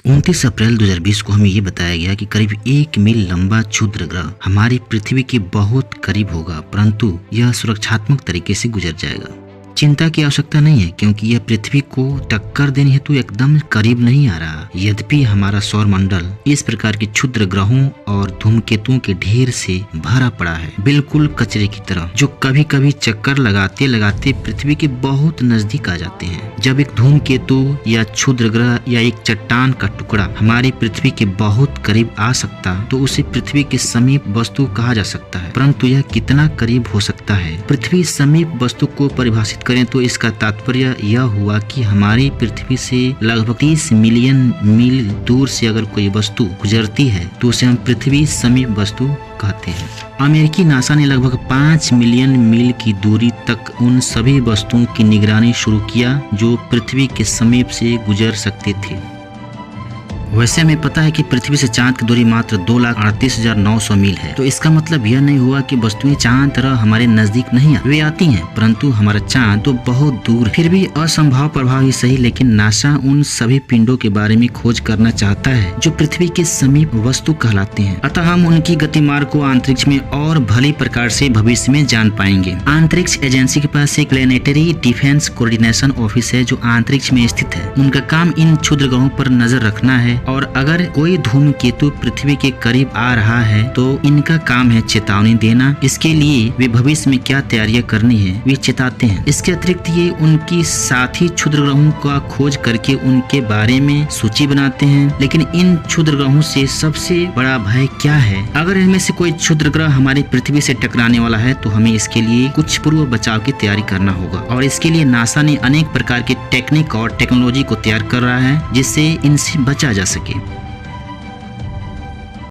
29 अप्रैल 2020 को हमें ये बताया गया कि करीब 1 मील लंबा क्षुद्र ग्रह हमारी पृथ्वी के बहुत करीब होगा, परंतु यह सुरक्षात्मक तरीके से गुजर जाएगा। चिंता की आवश्यकता नहीं है, क्योंकि यह पृथ्वी को टक्कर देने हेतु एकदम करीब नहीं आ रहा। यद्यपि हमारा सौर मंडल इस प्रकार के क्षुद्र ग्रहों और धूमकेतुओं के ढेर से भरा पड़ा है, बिल्कुल कचरे की तरह, जो कभी कभी चक्कर लगाते लगाते पृथ्वी के बहुत नजदीक आ जाते हैं। जब एक धूमकेतु या क्षुद्र ग्रह या एक चट्टान का टुकड़ा हमारी पृथ्वी के बहुत करीब आ सकता तो उसे पृथ्वी के समीप वस्तु कहा जा सकता है। परंतु यह कितना करीब हो सकता है? पृथ्वी समीप वस्तु को परिभाषित करें तो इसका तात्पर्य यह हुआ कि हमारी पृथ्वी से लगभग 30 मिलियन मील दूर से अगर कोई वस्तु गुजरती है तो उसे हम पृथ्वी समीप वस्तु कहते हैं। अमेरिकी नासा ने लगभग 5 मिलियन मील की दूरी तक उन सभी वस्तुओं की निगरानी शुरू किया जो पृथ्वी के समीप से गुजर सकते थे। वैसे हमें पता है कि पृथ्वी से चांद की दूरी मात्र 2,38,900 मील है, तो इसका मतलब यह नहीं हुआ कि वस्तुएं चांद तरह हमारे नजदीक नहीं वे आती हैं, परंतु हमारा चांद तो बहुत दूर। फिर भी असंभव प्रभाव ही सही, लेकिन नासा उन सभी पिंडों के बारे में खोज करना चाहता है जो पृथ्वी के समीप वस्तु कहलाते हैं। अतः हम उनकी गतिमार्ग को अंतरिक्ष में और भली प्रकार से भविष्य में जान पाएंगे। अंतरिक्ष एजेंसी के पास एक प्लेनेटरी डिफेंस कोऑर्डिनेशन ऑफिस है जो अंतरिक्ष में स्थित है। उनका काम इन क्षुद्र ग्रहों पर नजर रखना है, और अगर कोई धूमकेतु पृथ्वी के करीब आ रहा है तो इनका काम है चेतावनी देना। इसके लिए वे भविष्य में क्या तैयारियां करनी है वे चेताते हैं। इसके अतिरिक्त ये उनकी साथी क्षुद्र ग्रहों का खोज करके उनके बारे में सूची बनाते हैं। लेकिन इन क्षुद्र ग्रहों से सबसे बड़ा भय क्या है? अगर इनमें से कोई क्षुद्र ग्रह हमारी पृथ्वी से टकराने वाला है तो हमें इसके लिए कुछ पूर्व बचाव की तैयारी करना होगा, और इसके लिए नासा ने अनेक प्रकार की टेक्निक और टेक्नोलॉजी को तैयार कर रहा है जिससे इनसे बचा जा सके।